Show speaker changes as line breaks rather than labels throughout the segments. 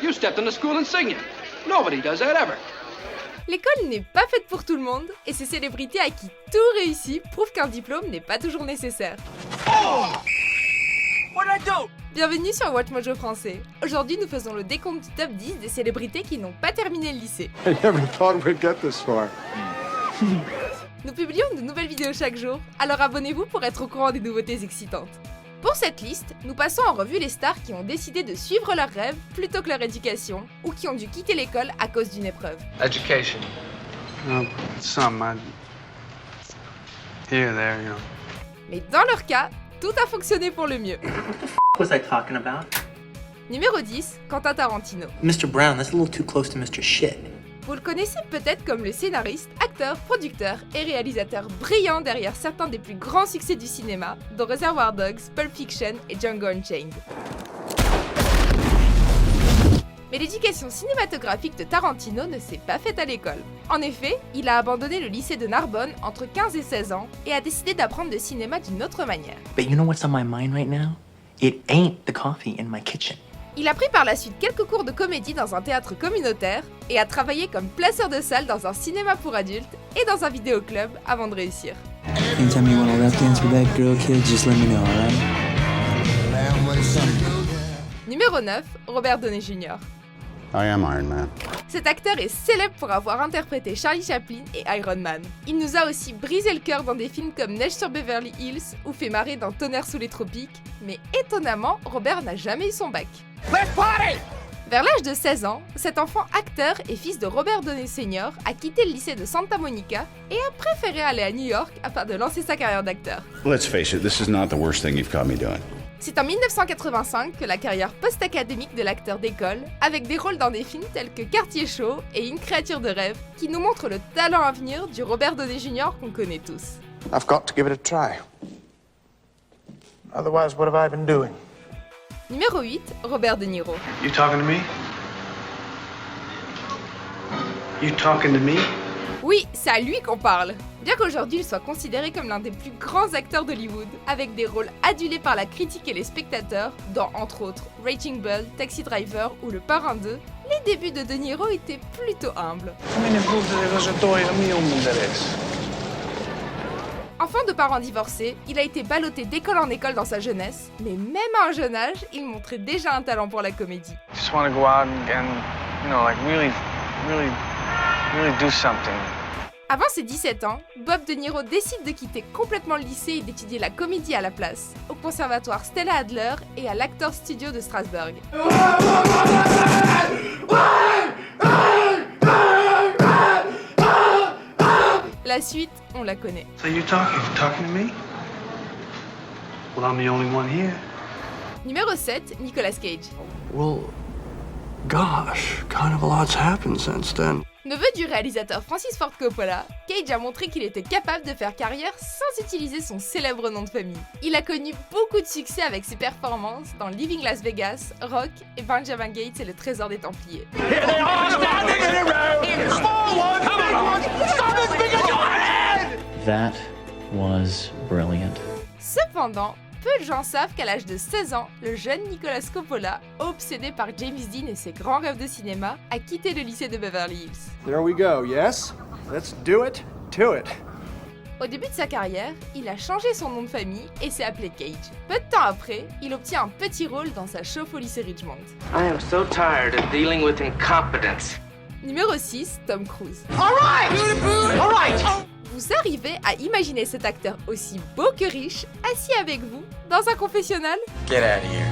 You stepped on the school insignia. Nobody does that ever.
L'école n'est pas faite pour tout le monde, et ces célébrités à qui tout réussit prouvent qu'un diplôme n'est pas toujours nécessaire. Bienvenue sur Watch Mojo français. Aujourd'hui, nous faisons le décompte du top 10 des célébrités qui n'ont pas terminé le lycée.
I never thought we'd get this far.
Nous publions de nouvelles vidéos chaque jour, alors abonnez-vous pour être au courant des nouveautés excitantes. Pour cette liste, nous passons en revue les stars qui ont décidé de suivre leurs rêves plutôt que leur éducation, ou qui ont dû quitter l'école à cause d'une épreuve.
Education.
Some, here, there, you know.
Mais dans leur cas, tout a fonctionné pour le mieux.
Was I talking about?
Numéro 10, Quentin Tarantino.
Mr. Brown, that's a little too close to Mr. Shit.
Vous le connaissez peut-être comme le scénariste, acteur, producteur et réalisateur brillant derrière certains des plus grands succès du cinéma, dont Reservoir Dogs, Pulp Fiction et Django Unchained. Mais l'éducation cinématographique de Tarantino ne s'est pas faite à l'école. En effet, il a abandonné le lycée de Narbonne entre 15 et 16 ans et a décidé d'apprendre le cinéma d'une autre manière.
But you know what's on my mind right now? It ain't the coffee in my kitchen.
Il a pris par la suite quelques cours de comédie dans un théâtre communautaire et a travaillé comme placeur de salle dans un cinéma pour adultes et dans un vidéoclub avant de réussir.
Anytime you want to lap dance with that girl, kid, just let me know, alright?
Numéro 9, Robert Downey Jr.
I am Iron Man.
Cet acteur est célèbre pour avoir interprété Charlie Chaplin et Iron Man. Il nous a aussi brisé le cœur dans des films comme Neige sur Beverly Hills ou fait marrer dans Tonnerre sous les tropiques, mais étonnamment, Robert n'a jamais eu son bac. Vers l'âge de 16 ans, cet enfant acteur et fils de Robert Downey Sr. a quitté le lycée de Santa Monica et a préféré aller à New York afin de lancer sa carrière d'acteur.
Let's face it, this is not the worst thing you've caught me doing.
C'est en 1985 que la carrière post-académique de l'acteur décolle, avec des rôles dans des films tels que Quartier Chaud et Une créature de rêve, qui nous montrent le talent à venir du Robert Downey Jr. qu'on connaît tous.
I've got to give it a try. Otherwise, what have I been doing?
Numéro 8, Robert De Niro.
You talking to me? You talking to me?
Oui, c'est à lui qu'on parle. Bien qu'aujourd'hui il soit considéré comme l'un des plus grands acteurs d'Hollywood, avec des rôles adulés par la critique et les spectateurs, dans entre autres Raging Bull, Taxi Driver ou Le Parrain 2, les débuts de De Niro étaient plutôt humbles. Enfant de parents divorcés, il a été ballotté d'école en école dans sa jeunesse, mais même à un jeune âge, il montrait déjà un talent pour la comédie.
Just want to go out and you know, like really do something.
Avant ses 17 ans, Bob De Niro décide de quitter complètement le lycée et d'étudier la comédie à la place, au conservatoire Stella Adler et à l'Actors Studio de Strasbourg. La suite, on la connaît.
So you talking to me? Well, I'm the only one here.
Numéro 7, Nicolas Cage.
Well, gosh, kind of a lot's happened since then.
Neveu du réalisateur Francis Ford Coppola, Cage a montré qu'il était capable de faire carrière sans utiliser son célèbre nom de famille. Il a connu beaucoup de succès avec ses performances dans Living Las Vegas, Rock et Benjamin Gates et le Trésor des Templiers.
That was brilliant.
Cependant, peu de gens savent qu'à l'âge de 16 ans, le jeune Nicolas Coppola, obsédé par James Dean et ses grands rêves de cinéma, a quitté le lycée de Beverly Hills.
There we go, yes? Let's do it to it.
Au début de sa carrière, il a changé son nom de famille et s'est appelé Cage. Peu de temps après, il obtient un petit rôle dans sa chauffe au lycée Ridgemont.
I am so tired of dealing with incompetence.
Numéro 6, Tom Cruise.
All right.
Vous arrivez à imaginer cet acteur aussi beau que riche, assis avec vous, dans un confessionnal?
Get out of here.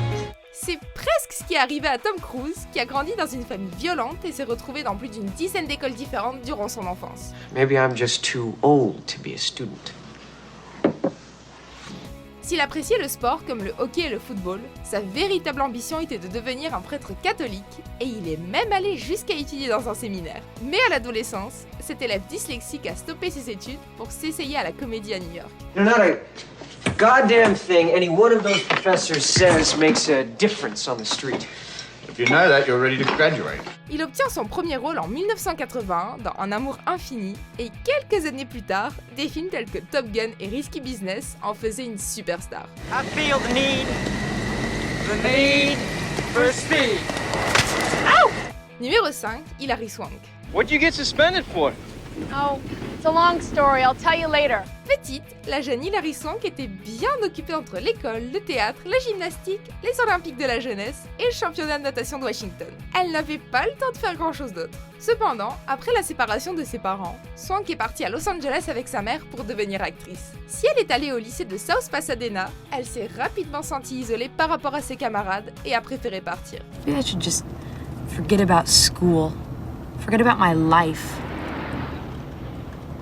C'est presque ce qui est arrivé à Tom Cruise, qui a grandi dans une famille violente et s'est retrouvé dans plus d'une dizaine d'écoles différentes durant son enfance.
Maybe I'm just too old to be a student.
S'il appréciait le sport comme le hockey et le football, sa véritable ambition était de devenir un prêtre catholique et il est même allé jusqu'à étudier dans un séminaire. Mais à l'adolescence, cet élève dyslexique a stoppé ses études pour s'essayer à la comédie à New York.
Not a goddamn thing any one of those professors says makes a difference on the street.
If you know that, you're ready to graduate.
Il obtient son premier rôle en 1981 dans Un amour infini et quelques années plus tard, des films tels que Top Gun et Risky Business en faisaient une superstar.
I feel the need for speed.
Numéro 5, Hilary Swank.
What'd you get suspended for?
Oh, it's a long story. I'll tell you later.
Petite, la jeune Hilary Swank était bien occupée entre l'école, le théâtre, la gymnastique, les Olympiques de la jeunesse et le championnat de natation de Washington. Elle n'avait pas le temps de faire grand chose d'autre. Cependant, après la séparation de ses parents, Swank est partie à Los Angeles avec sa mère pour devenir actrice. Si elle est allée au lycée de South Pasadena, elle s'est rapidement sentie isolée par rapport à ses camarades et a préféré partir.
Maybe I should just forget about school. Forget about my life.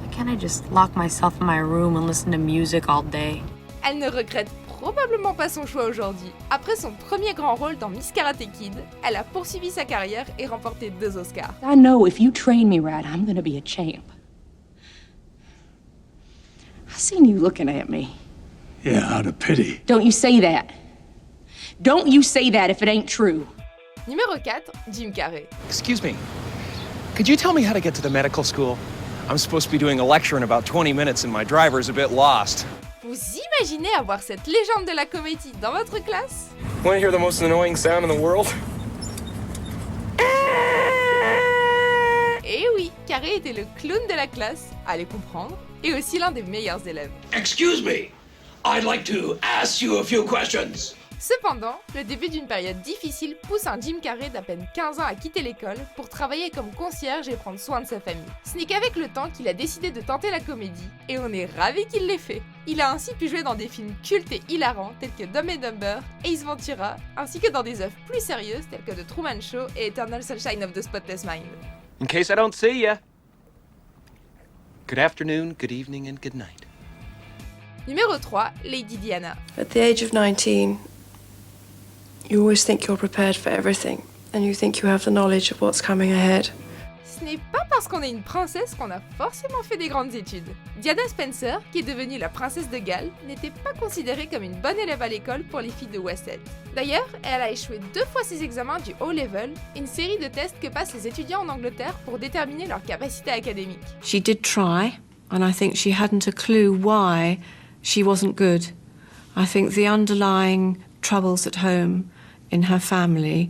Why can't I just lock myself in my room and listen to music all day?
Elle ne regrette probablement pas son choix aujourd'hui. Après son premier grand rôle dans Miss Karate Kid, elle a poursuivi sa carrière et remporté 2 Oscars.
I know if you train me right, I'm gonna be a champ. I seen you looking at me.
Yeah, out of pity.
Don't you say that. Don't you say that if it ain't true.
Numéro 4, Jim Carrey.
Excuse me. Could you tell me how to get to the medical school? I'm supposed to be doing a lecture in about 20 minutes and my driver's a bit lost.
Vous imaginez avoir cette légende de la comédie dans votre classe?
Want to hear the most annoying sound in the world?
Eh oui, Carrey était le clown de la classe, allez comprendre, et aussi l'un des meilleurs élèves.
Excuse me. I'd like to ask you a few questions.
Cependant, le début d'une période difficile pousse un Jim Carrey d'à peine 15 ans à quitter l'école pour travailler comme concierge et prendre soin de sa famille. Ce n'est qu'avec le temps qu'il a décidé de tenter la comédie, et on est ravis qu'il l'ait fait. Il a ainsi pu jouer dans des films cultes et hilarants tels que Dumb and Dumber, Ace Ventura, ainsi que dans des œuvres plus sérieuses telles que The Truman Show et Eternal Sunshine of the Spotless Mind.
In case I don't see ya. Good afternoon, good evening, and good night.
Numéro 3, Lady Diana.
At the age of 19, you always think you're prepared for everything, and you think you have the knowledge of what's coming ahead.
Ce n'est pas parce qu'on est une princesse qu'on a forcément fait des grandes études. Diana Spencer, qui est devenue la princesse de Galles, n'était pas considérée comme une bonne élève à l'école pour les filles de West End. D'ailleurs, elle a échoué 2 fois ses examens du O-Level, une série de tests que passent les étudiants en Angleterre pour déterminer leur capacité académique.
She did try, and I think she hadn't a clue why she wasn't good. I think the underlying troubles at home in her family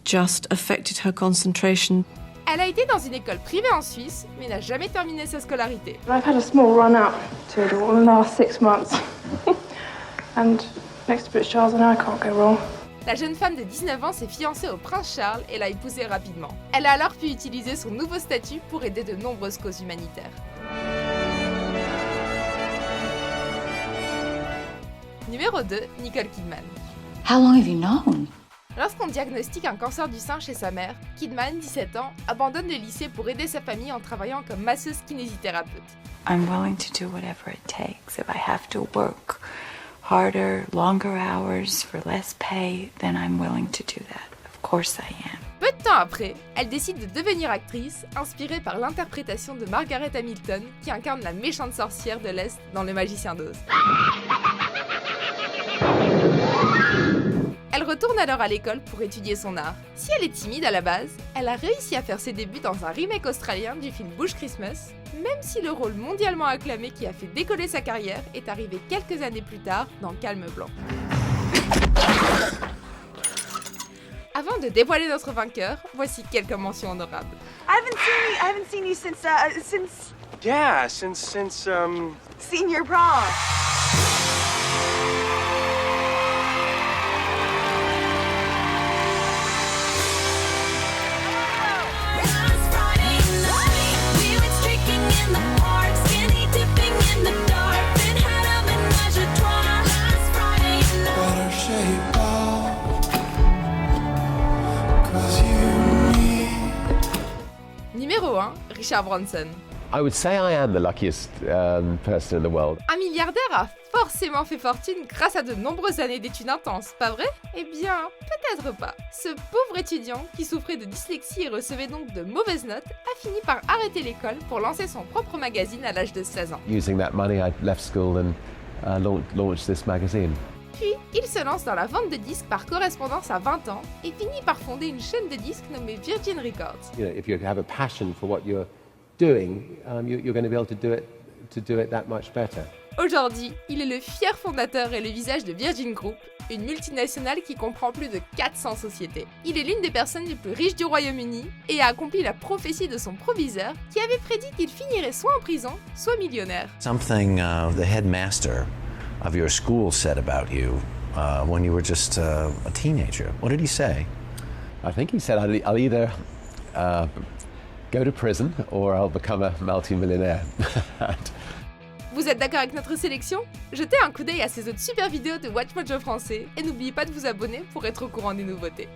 just affected her concentration.
Elle a été dans une école privée en Suisse, mais n'a jamais terminé sa scolarité.
I've had a small run out to it all in the last 6 months. And next to Prince Charles and I can't go wrong.
La jeune femme de 19 ans s'est fiancée au prince Charles et l'a épousé rapidement. Elle a alors pu utiliser son nouveau statut pour aider de nombreuses causes humanitaires. Numéro 2, Nicole Kidman.
How long have you known?
Lorsqu'on diagnostique un cancer du sein chez sa mère, Kidman, 17 ans, abandonne le lycée pour aider sa famille en travaillant comme masseuse kinésithérapeute.
I'm willing to do whatever it takes. If I have to work harder, longer hours for less pay, then I'm willing to do that. Of course I am.
Peu de temps après, elle décide de devenir actrice, inspirée par l'interprétation de Margaret Hamilton, qui incarne la méchante sorcière de l'Est dans Le Magicien d'Oz. Elle retourne alors à l'école pour étudier son art. Si elle est timide à la base, elle a réussi à faire ses débuts dans un remake australien du film Bush Christmas, même si le rôle mondialement acclamé qui a fait décoller sa carrière est arrivé quelques années plus tard dans Calme Blanc. Avant de dévoiler notre vainqueur, voici quelques mentions honorables.
I haven't seen you since
Yeah, since
senior prom.
Numéro 1, Richard Branson.
I would say I am the luckiest person in the world.
Un milliardaire a forcément fait fortune grâce à de nombreuses années d'études intenses, pas vrai? Eh bien, peut-être pas. Ce pauvre étudiant, qui souffrait de dyslexie et recevait donc de mauvaises notes, a fini par arrêter l'école pour lancer son propre magazine à l'âge de 16 ans.
Using that money, I left school and launched this magazine.
Puis, il se lance dans la vente de disques par correspondance à 20 ans et finit par fonder une chaîne de disques nommée Virgin Records.
You know, if you have a passion for what you're doing, you're going to be able to do it that much better.
Aujourd'hui, il est le fier fondateur et le visage de Virgin Group, une multinationale qui comprend plus de 400 sociétés. Il est l'une des personnes les plus riches du Royaume-Uni et a accompli la prophétie de son proviseur qui avait prédit qu'il finirait soit en prison, soit millionnaire.
Something the headmaster of your school said about you when you were just a teenager. What did he say?
I think he said I'll either go to prison or I'll become a multi-millionaire.
Vous êtes d'accord avec notre sélection? Jetez un coup d'œil à ces autres super vidéos de Watch Mojo français et n'oubliez pas de vous abonner pour être au courant des nouveautés.